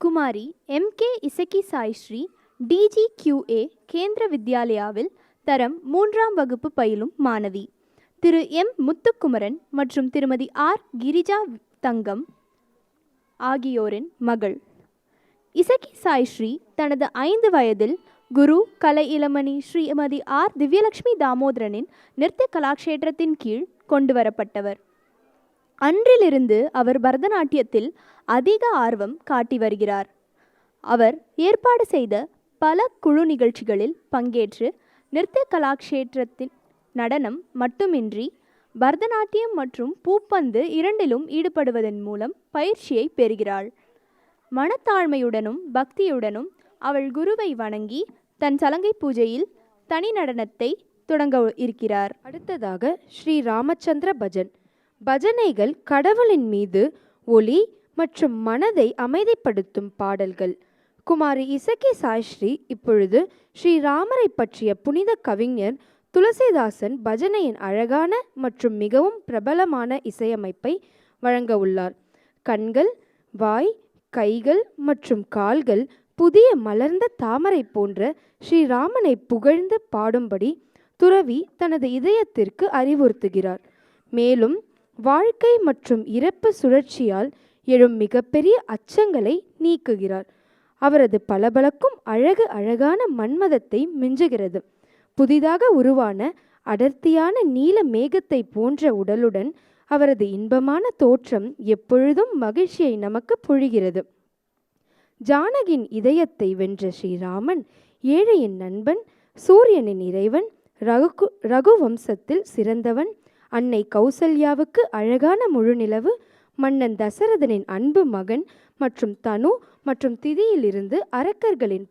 குமாரி MK. Isakki Saisri DGQA கேந்திர வித்யாலயாவில் தரம் 3ஆம் வகுப்பு பயிலும் மாணவி. திரு எம். முத்துக்குமரன் மற்றும் திருமதி ஆர். கிரிஜா தங்கம் ஆகியோரின் மகள். இசக்கி சாய்ஸ்ரீ தனது 5 வயதில் குரு கலை இளமணி ஸ்ரீமதி ஆர். திவ்யலட்சுமி தாமோதரனின் நிறுத்த கலாக்ஷேத்திரத்தின் கீழ் கொண்டு வரப்பட்டவர். அன்றிலிருந்து அவர் பரதநாட்டியத்தில் அதிக ஆர்வம் காட்டி வருகிறார். அவர் ஏற்பாடு செய்த பல குழு நிகழ்ச்சிகளில் பங்கேற்று நிறுத்த கலாக்ஷேத்திரத்தின் நடனம் மட்டுமின்றி பரதநாட்டியம் மற்றும் பூப்பந்து இரண்டிலும் ஈடுபடுவதன் மூலம் பயிற்சியை பெறுகிறாள். மனத்தாழ்மையுடனும் பக்தியுடனும் அவள் குருவை வணங்கி தன் சலங்கை பூஜையில் தனி நடனத்தை தொடங்க இருக்கிறார். அடுத்ததாக ஸ்ரீ ராமச்சந்திர பஜன். பஜனைகள் கடவுளின் மீது ஒளி மற்றும் மனதை அமைதிப்படுத்தும் பாடல்கள். குமாரி இசக்கி சாய்ஸ்ரீ இப்பொழுது ஸ்ரீராமரை பற்றிய புனித கவிஞர் துளசிதாசன் பஜனையின் அழகான மற்றும் மிகவும் பிரபலமான இசையமைப்பை வழங்க உள்ளார். கண்கள், வாய், கைகள் மற்றும் கால்கள் புதிய மலர்ந்த தாமரை போன்ற ஸ்ரீராமனை புகழ்ந்து பாடும்படி துறவி தனது இதயத்திற்கு அறிவுறுத்துகிறார். மேலும் வாழ்க்கை மற்றும் இறப்பு சுழற்சியால் எழும் மிகப்பெரிய அச்சங்களை நீக்குகிறார். அவரது பளபளக்கும் அழகு அழகான மன்மதத்தை மிஞ்சுகிறது. புதிதாக உருவான அடர்த்தியான நீல மேகத்தை போன்ற உடலுடன் அவரது இன்பமான தோற்றம் எப்பொழுதும் மகிழ்ச்சியை நமக்கு பொழிகிறது. ஜானகியின் இதயத்தை வென்ற ஸ்ரீராமன் ஏழையின் நண்பன், சூரியனின் இறைவன், ரகுவம்சத்தில் சிறந்தவன், அன்னை கௌசல்யாவுக்கு அழகான முழுநிலவு, மன்னன் தசரதனின் அன்பு மகன் மற்றும் தனு மற்றும் திதியிலிருந்து அரக்கர்களின்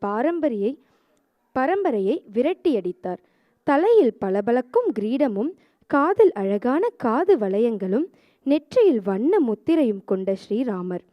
பரம்பரையை விரட்டியடித்தார். தலையில் பளபளக்கும் கிரீடமும் காதில் அழகான காது வளையங்களும் நெற்றியில் வண்ண முத்திரையும் கொண்ட ஸ்ரீராமர்.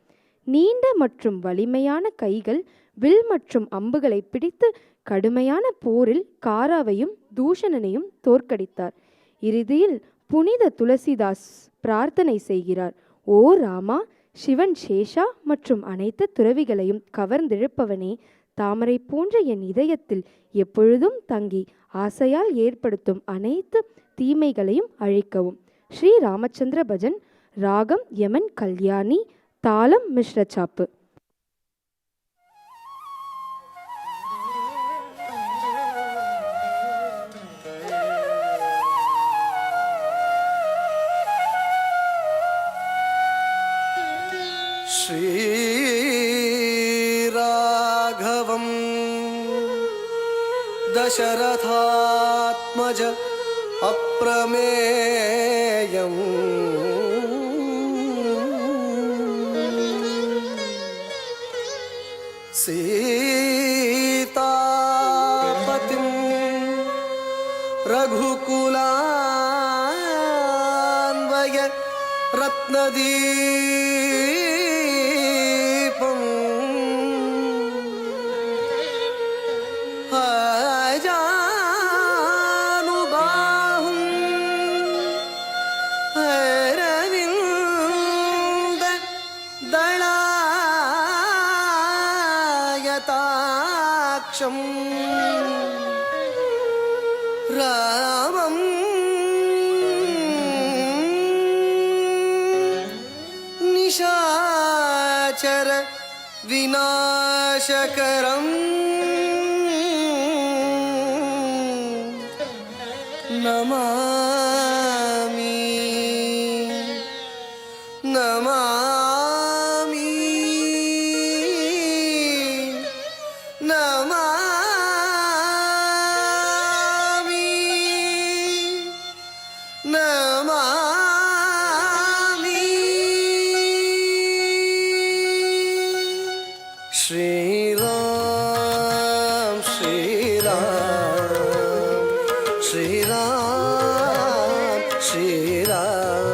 நீண்ட மற்றும் வலிமையான கைகள் வில் மற்றும் அம்புகளை பிடித்து கடுமையான போரில் காராவையும் தூஷணனையும் தோற்கடித்தார். இறுதியில் புனித துளசிதாஸ் பிரார்த்தனை செய்கிறார். ஓ ராமா, சிவன் சேஷா மற்றும் அனைத்து துறவிகளையும் கவர்ந்திழுப்பவனே, தாமரை போன்ற என் இதயத்தில் எப்பொழுதும் தங்கி ஆசையால் ஏற்படுத்தும் அனைத்து தீமைகளையும் அழிக்கவும். ஸ்ரீ ராமச்சந்திர பஜன். ராகம் யமன் கல்யாணி, தாளம் மிஸ்ர சாப்பு. श्रीराघवं दशरथात्मज अप्रमेयं सीतापतिं रघुकुलान्वय रत्नदीपं अजानुबाहुं अरविन्द दलायताक्षं रामं निशाचर विनाशकरं नमामि नमामि नमामि नमामि। श्रीराम श्रीराम श्रीराम श्रीराम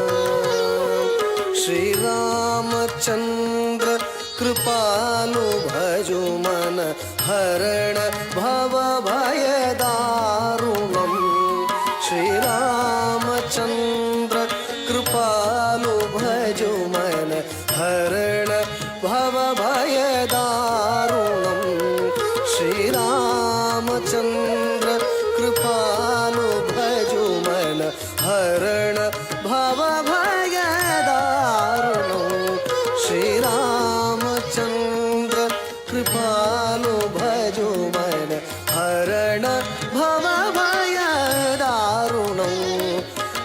श्रीरामचन्द्र कृपालु भजो मन हरण भव भयदारुणम्। श्रीरामचन्द्र कृपालु भजो मन हरण भव भय भयदारुणं श्रीरामचन्द्र कृपालु भजुमन हरण भवभयदारुणं श्रीरामचन्द्र कृपालु भजुमन हरण भवभयदारुणं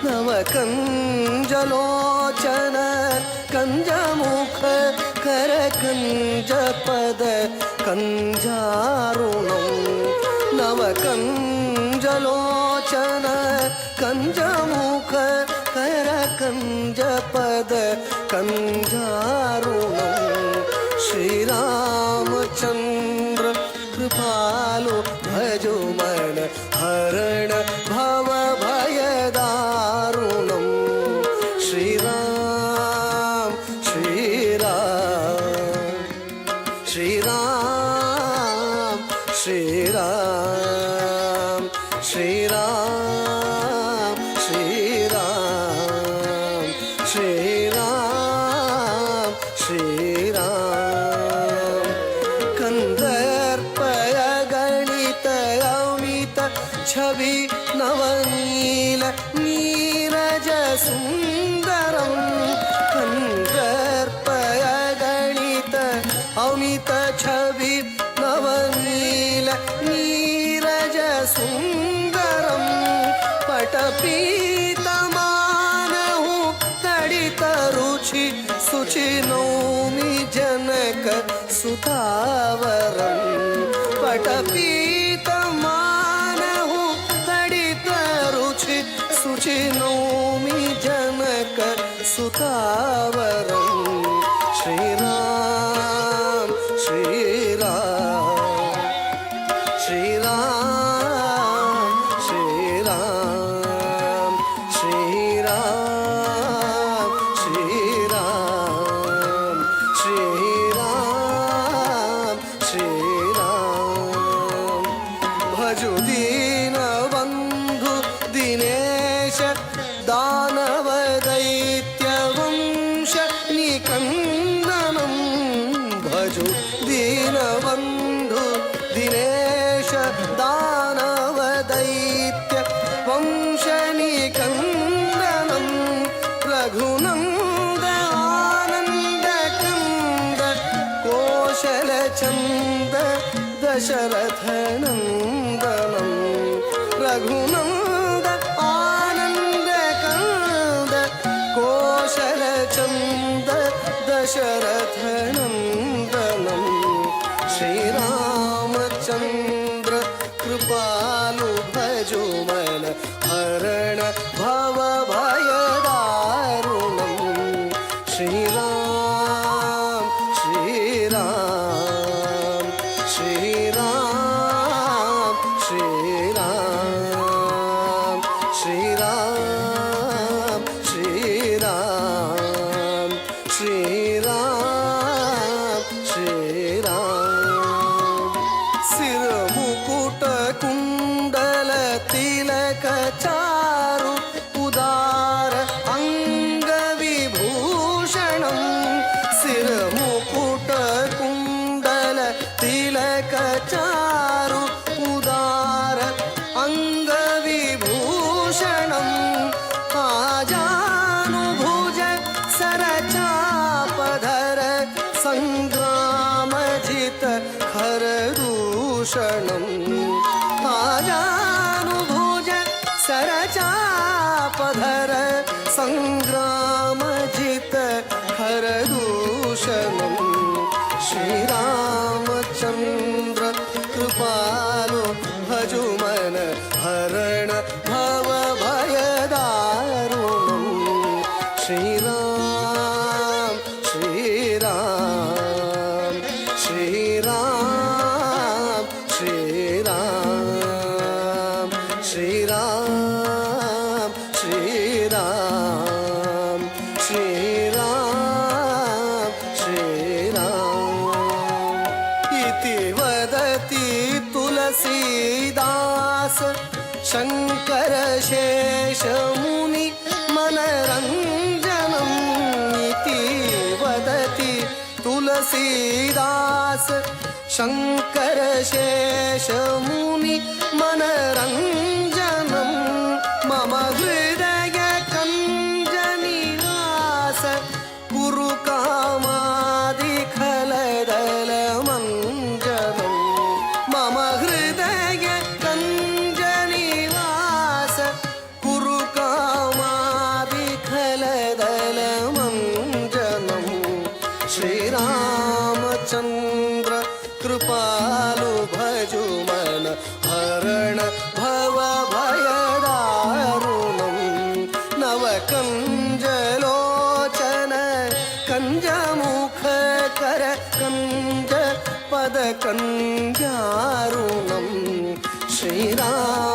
नवकञ्जलोचन कञ्जमुख करकञ्जपद कञ्जारुणं नवकञ्जलोचन कञ्जमुख करकञ्जपद कञ्जारुणं श्रीरामचन्द्र कृपालु भजुमन हरण भवभयदारुणं श्रीराम श्रीराम श्रीराम श्रीराम श्रीराम श्रीराम श्रीराम श्रीराम कंदर्पय गणित अमित छवि नवनील नीरज सुंदरम कंदर्पय गणित अमित छवि नवनील नीरज सुंदरम पटपीतमानहु तडित रुचि सुचि नौमि जनक सुतावरं पटपीतमानहु तडित रुचि सुचि नौमि जनक सुतावरं श्रीराम श्रीराम श्रीराम श्रीराम श्रीराम श्रीराम श्रीराम श्रीराम भजु दीन बंधु दिनेश दानव दैत्य वंश निकंदनं भजु दीन बंधु दिनेश दानव दैत्य वंश निकंदनं रघुनंद आनंद कंद कौशल चंद दशरथ नंदनं रघुनंद आनंद कंद कौशल चंद दशरथ नंदनं श्रीरामचंद्र कृपालु भजुमन हरण भवभयदारुणं श्रीराम श्रीराम श्रीराम श्रीराम श्रीराम श्रीराम श्रीराम श्रीराम सिर मुकुट कुंडल तिलक चारु उदार अंग विभूषणं सिर मुकुट कुंडल तिलक चारु उदार अंग विभूषणं आजानुभुज सरचापधर संग्रामजित खरदूषणं आजानुभुज सरचापधर संग्रामजित खरदूषणं श्रीरामचंद्र कृपालु भजुमन हरण भवभयदारुणं श्रीराम श्रीराम श्रीराम श्रीराम श्रीराम श्रीराम श्रीराम श्रीराम इति वदति तुलसीदास शंकर शेष मुनि मनरंजनम् इति वदति तुलसीदास तुलसीदास शङ्कर शेषमुनि मनरञ्जनं मम हृदय कञ्जनिवास कुरु कामादिखलदलमञ्जनं मम हृदय कञ्जनिवास कुरु कामादिखलदलमञ्जनं श्रीरामचन्द्र कृपालु भजु मन हरण भव भयदारुणं नवकञ्जलोचन कञ्जमुख कर कञ्ज पद कञ्जारुणं श्रीराम